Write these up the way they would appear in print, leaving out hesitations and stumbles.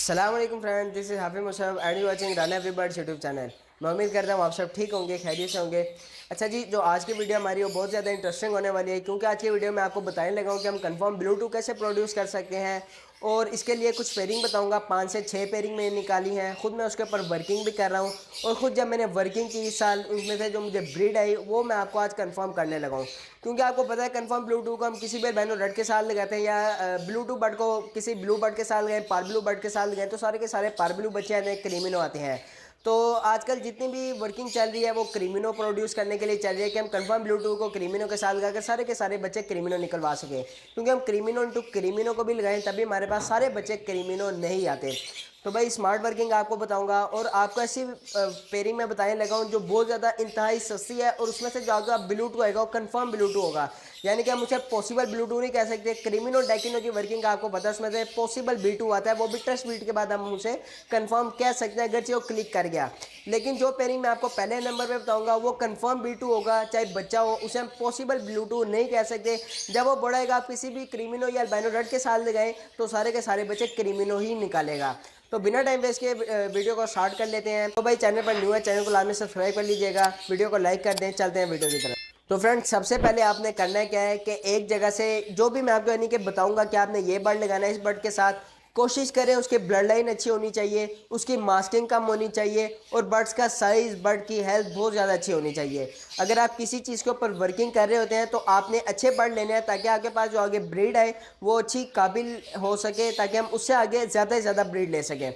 अस्सलाम वालेकुम friend, this is हाफिज़ Musharraf and you watching run every birds YouTube channel. मैं उम्मीद करता हूँ आप सब ठीक होंगे, खैरियत से होंगे। अच्छा जी, जो आज की वीडियो हमारी वो बहुत ज़्यादा इंटरेस्टिंग होने वाली है, क्योंकि आज की वीडियो में आपको बताने लगा हूँ कि हम कंफर्म ब्लूटूथ कैसे प्रोड्यूस कर सकते हैं। और इसके लिए कुछ पेयरिंग बताऊंगा, 5 से 6 पेयरिंग मैंने निकाली हैं। खुद मैं उसके ऊपर वर्किंग भी कर रहा हूँ और ख़ुद जब मैंने वर्किंग की इस साल, उसमें से जो मुझे ब्रीड आई वो मैं आपको आज कंफर्म करने लगा हूँ। क्योंकि आपको पता है कंफर्म ब्लूटूथ को हम किसी भी बैनो रेड के साथ लगाते हैं या ब्लूटूथ बर्ड को किसी ब्लू बर्ड के साथ लगाएं, पार ब्लू बर्ड के साथ लगाएं, तो सारे के सारे पार ब्लू बच्चे आते हैं, क्रीमिनो आते हैं। तो आजकल जितनी भी वर्किंग चल रही है वो क्रीमिनो प्रोड्यूस करने के लिए चल रही है कि हम कंफर्म ब्लूटूथ को क्रीमिनो के साथ लगाकर सारे के सारे बच्चे क्रीमिनो निकलवा सकें। क्योंकि हम क्रीमिनो इंटू क्रीमिनो को भी लगाएं तभी हमारे पास सारे बच्चे क्रीमिनो नहीं आते। तो भाई स्मार्ट वर्किंग आपको बताऊंगा और आपको ऐसी पेयरिंग में बताने लगा हूँ जो बहुत ज़्यादा इंतहाई सस्ती है और उसमें से जो आपका ब्लूटूथ आएगा वो कंफर्म ब्लूटूथ होगा। यानी कि हम उसे पॉसिबल ब्लूटूथ नहीं कह सकते। क्रीमिनो डेकिनो की वर्किंग आपको पता है, उसमें से पॉसिबल B2 आता है, वो भी टेस्ट बीट के बाद हम उसे कंफर्म कह सकते हैं अगर वो क्लिक कर गया। लेकिन जो पेयरिंग मैं आपको पहले नंबर पे बताऊंगा वो कंफर्म B2 होगा, चाहे बच्चा हो, उसे हम पॉसिबल ब्लूटूथ नहीं कह सकते। जब वो बढ़ेगा आप किसी भी क्रीमिनो या अल्बाइनो रेड के साथ लगाएं तो सारे के सारे बच्चे क्रीमिनो ही निकालेगा। तो बिना टाइम वेस्ट के वीडियो को स्टार्ट कर लेते हैं। तो भाई चैनल पर न्यू है, चैनल को लाजमी सब्सक्राइब कर लीजिएगा, वीडियो को लाइक कर दें। चलते हैं वीडियो की तरफ। तो फ्रेंड्स सबसे पहले आपने करना क्या है कि एक जगह से जो भी मैं आपको यानी कि बताऊंगा कि आपने ये बर्ड लगाना है, इस बर्ड के साथ कोशिश करें उसकी ब्लड लाइन अच्छी होनी चाहिए, उसकी मास्किंग कम होनी चाहिए और बर्ड्स का साइज़, बर्ड की हेल्थ बहुत ज़्यादा अच्छी होनी चाहिए। अगर आप किसी चीज़ के ऊपर वर्किंग कर रहे होते हैं तो आपने अच्छे बर्ड लेने हैं ताकि आपके पास जो आगे ब्रीड आए वो अच्छी काबिल हो सके, ताकि हम उससे आगे ज़्यादा से ज़्यादा ब्रीड ले सकें।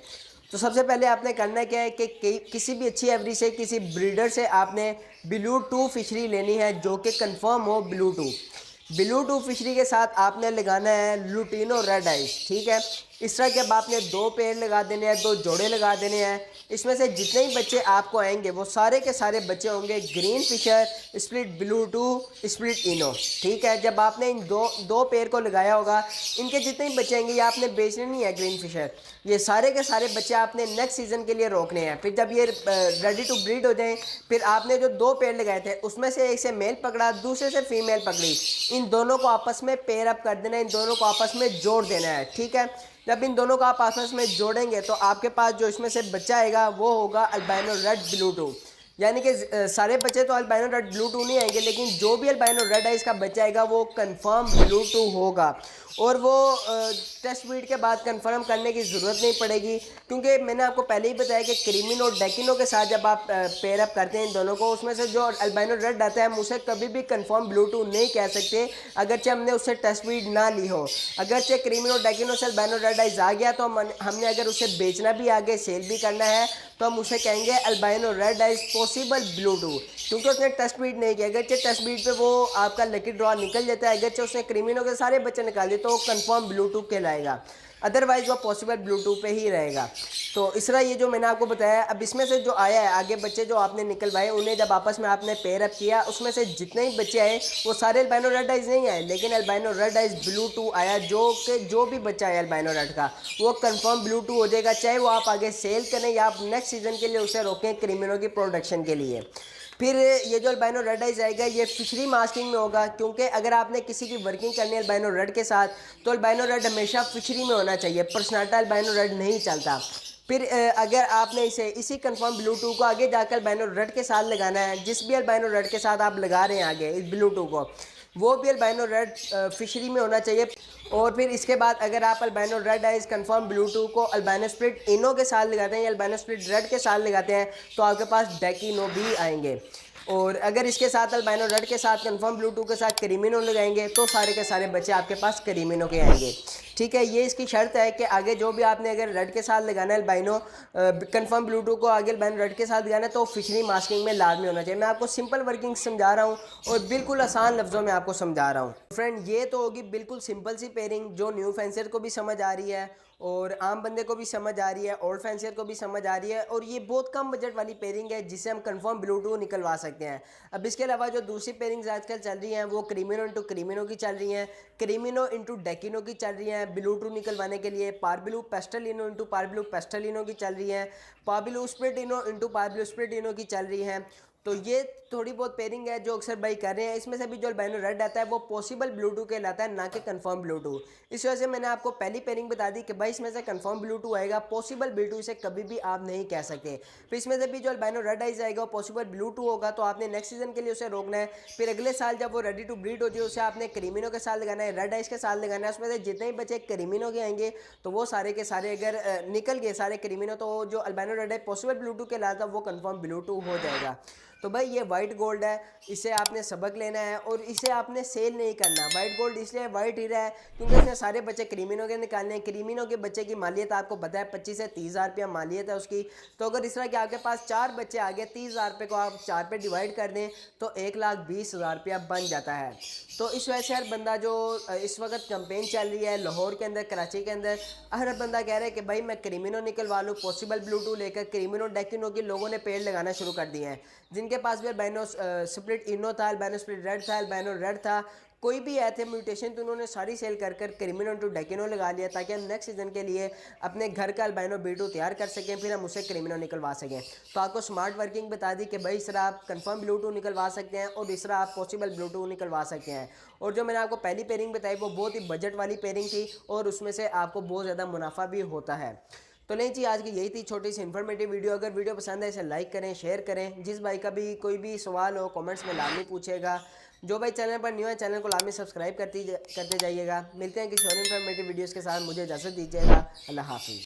तो सबसे पहले आपने करना क्या है कि किसी भी अच्छी एवरेज से किसी ब्रीडर से आपने ब्लू2 फिशरी लेनी है जो कि कंफर्म हो ब्लू2 फिशरी के साथ आपने लगाना है लुटिनो रेड आइस। ठीक है, इस तरह के अब आपने 2 पेड़ लगा देने हैं, 2 जोड़े लगा देने हैं। इसमें से जितने ही बच्चे आपको आएंगे वो सारे के सारे बच्चे होंगे green fisher split blue two split इनो। ठीक है, जब आपने इन दो पेड़ को लगाया होगा, इनके जितने ही बच्चे आएंगे ये आपने बेचने नहीं है ग्रीन फिशर, ये सारे के सारे बच्चे आपने नेक्स्ट सीजन के लिए रोकने हैं। फिर जब ये रेडी टू ब्रीड हो जाएं, फिर आपने जो 2 पेड़ लगाए थे उसमें से एक से मेल पकड़ा, दूसरे से फीमेल पकड़ी, इन दोनों को आपस में पेयर अप कर देना है, इन दोनों को आपस में जोड़ देना है। ठीक है, जब इन दोनों को आप आपस में जोड़ेंगे तो आपके पास जो इसमें से बच्चा आएगा वो होगा अल्बाइनो रेड ब्लू2। यानी कि सारे बच्चे तो अल्बाइनो रेड ब्लू2 नहीं आएंगे, लेकिन जो भी अल्बाइनो रेड आइस का बच्चा आएगा वो कंफर्म ब्लू2 होगा। और वो टेस्ट ब्रीड के बाद कंफर्म करने की ज़रूरत नहीं पड़ेगी, क्योंकि मैंने आपको पहले ही बताया कि क्रीमिनो और डेकिनो के साथ जब आप पेयर अप करते हैं इन दोनों को, उसमें से जो अल्बाइनो रेड आता है हम उसे कभी भी कंफर्म ब्लू2 नहीं कह सकते अगरचे हमने उससे टेस्ट ब्रीड ना ली हो। अगरचे क्रीमिनो डेकिनो से अल्बाइनो रेड आइस आ गया तो हमने अगर उसे बेचना भी आगे सेल भी करना है तो हम उसे कहेंगे अल्बाइनो रेड आइस पॉसिबल ब्लू2, क्योंकि उसने टेस्ट ब्रीड नहीं किया। अगरचे टेस्ट ब्रीड पे वो आपका लकी ड्रॉ निकल जाता है, अगरचे उसने क्रीमिनो के सारे बच्चे निकाल दिए तो वो कंफर्म ब्लू2 कहलाएगा, अदरवाइज वो पॉसिबल ब्लू2 पे ही रहेगा। तो इस तरह ये जो मैंने आपको बताया, अब इसमें से जो आया है आगे बच्चे जो आपने निकलवाए उन्हें जब आपस में आपने पेयर अप किया, उसमें से जितने ही बच्चे आए वो सारे अल्बाइनो रेड आइज नहीं आए, लेकिन अल्बाइनो रेड आइज ब्लू2 आया, जो कि जो भी बच्चा आया अल्बाइनो रेड का वो कंफर्म ब्लू2 हो जाएगा, चाहे वो आप आगे सेल करें या आप नेक्स्ट सीजन के लिए उसे रोकें क्रीमिनो की प्रोडक्शन के लिए। फिर ये जो अल्बाइनो रेड आइज आएगा ये फिशरी मास्किंग में होगा, क्योंकि अगर आपने किसी की वर्किंग करनी है अल्बाइनो रेड के साथ तो अल्बाइनो रेड हमेशा फिशरी में होना चाहिए, पर्सनाटा अल्बाइनो रेड नहीं चलता। फिर अगर आपने इसी कंफर्म ब्लू2 को आगे जाकर अल्बाइनो रेड के साथ लगाना है, जिस भी अल्बाइनो रेड के साथ आप लगा रहे हैं आगे इस ब्लू2 को, वो भी अल्बाइनो रेड फिशरी में होना चाहिए। और फिर इसके बाद अगर आप अल्बाइनो रेड आइज कंफर्म ब्लू2 को अल्बाइनो स्प्लिट इनो के साथ लगाते हैं या अल्बाइनो स्प्लिट रेड के साथ लगाते हैं तो आपके पास डेकिनो भी आएंगे। और अगर इसके साथ अल्बाइनो रेड के साथ कंफर्म ब्लू2 के साथ क्रीमिनो लगाएंगे तो सारे के सारे बच्चे आपके पास क्रीमिनो के आएंगे। ठीक है, ये इसकी शर्त है कि आगे जो भी आपने अगर रेड के साथ लगाना है अल्बाइनो कंफर्म ब्लू2 को आगे अल्बाइनो रेड के साथ लगाना है तो फिशरी मास्किंग में लाजमी होना चाहिए। मैं आपको सिंपल वर्किंग समझा रहा हूँ और बिल्कुल आसान लफ्ज़ों में आपको समझा रहा हूँ। फ्रेंड ये तो होगी बिल्कुल सिंपल सी पेयरिंग जो न्यू फैंसर को भी समझ आ रही है और आम बंदे को भी समझ आ रही है, ओल्ड फैंसर को भी समझ आ रही है, और ये बहुत कम बजट वाली पेयरिंग है जिससे हम कंफर्म ब्लू2 निकलवा सकते हैं। अब इसके अलावा जो दूसरी पेयरिंग्स आजकल चल रही हैं वो क्रीमिनो इंटू क्रीमिनो की चल रही हैं, क्रीमिनो इंटू डेकिनो की चल रही हैं ब्लू2 निकलवाने के लिए, पारब्लू पेस्टलिनो इंटू पारब्लू पेस्टलिनो की चल रही हैं, पारब्लू स्प्लिट इनो इंटू पारब्लू स्प्लिट इनो की चल रही हैं। तो ये थोड़ी बहुत पेयरिंग है जो अक्सर भाई कर रहे हैं। इसमें से भी जो अल्बाइनो रेड आता है वो पॉसिबल ब्लूटूथ कहलाता है, ना कि कंफर्म ब्लूटूथ। इस वजह से मैंने आपको पहली पेयरिंग बता दी कि भाई इसमें से कंफर्म ब्लूटूथ आएगा, पॉसिबल ब्लूटूथ इसे कभी भी आप नहीं कह सकते। फिर इसमें से भी जो अल्बाइनो रेड आइज आएगा वो पॉसिबल ब्लूटूथ होगा, तो आपने नेक्स्ट सीजन के लिए उसे रोकना है। फिर अगले साल जब वो रेडी टू ब्रीड हो जाए उसे आपने क्रीमिनो के साथ लगाना है, रेड आइज के साथ लगाना है। उसमें से जितने ही बच्चे क्रीमिनो के आएंगे तो वो सारे के सारे अगर निकल गए सारे क्रीमिनो, तो जो अल्बाइनो रेड है पॉसिबल ब्लूटूथ के लाता वो कंफर्म ब्लूटूथ हो जाएगा। तो भाई ये वाइट गोल्ड है, इसे आपने सबक लेना है और इसे आपने सेल नहीं करना। वाइट गोल्ड इसलिए वाइट हीरा है क्योंकि इसमें सारे बच्चे क्रीमिनो के निकालने हैं। क्रीमिनो के बच्चे की मालियत आपको पता है 25 से 30 हज़ार रुपया मालियत है उसकी। तो अगर इस तरह के आपके पास 4 बच्चे आ गए, 30 हज़ार रुपये को आप 4 पे डिवाइड कर दें तो 1,20,000 रुपया बन जाता है। तो इस वजह से हर बंदा जो इस वक्त कंपेन चल रही है लाहौर के अंदर, कराची के अंदर, हर बंदा कह रहा है कि भाई मैं क्रीमिनो निकलवा लूँ, पॉसिबल ब्लूटूथ लेकर क्रीमिनो डेकिनो के लोगों ने पेड़ लगाना शुरू कर दिए हैं। जिनके पास भी अल्बाइनो स्प्लिट इनो था, अल्बाइनो स्प्लिट रेड था, अल्बाइनो रेड था, कोई भी आए थे म्यूटेशन, तो उन्होंने सारी सेल कर क्रीमिनो टू डेकिनो लगा लिया ताकि हम नेक्स्ट सीजन के लिए अपने घर का अल्बाइनो बीटू तैयार कर सकें, फिर हम उसे क्रीमिनो निकलवा सकें। तो आपको स्मार्ट वर्किंग बता दी कि भाई इस तरह आप कंफर्म ब्लूटूथ निकलवा सकते हैं और इस तरह आप पॉसिबल ब्लूटूथ निकलवा सकते हैं। और जो मैंने आपको पहली पेयरिंग बताई वो बहुत ही बजट वाली पेयरिंग थी और उसमें से आपको बहुत ज़्यादा मुनाफा भी होता है। तो नहीं जी, आज की यही थी छोटी सी इन्फॉर्मेटिव वीडियो। अगर वीडियो पसंद है इसे लाइक करें, शेयर करें। जिस भाई का भी कोई भी सवाल हो कमेंट्स में लाजमी पूछेगा। जो भाई चैनल पर न्यू है चैनल को लाजमी सब्सक्राइब करते जाइएगा। मिलते हैं किसी और इन्फॉर्मेटिव वीडियोज़ के साथ, मुझे इजाज़त दीजिएगा। अल्लाह हाफिज़।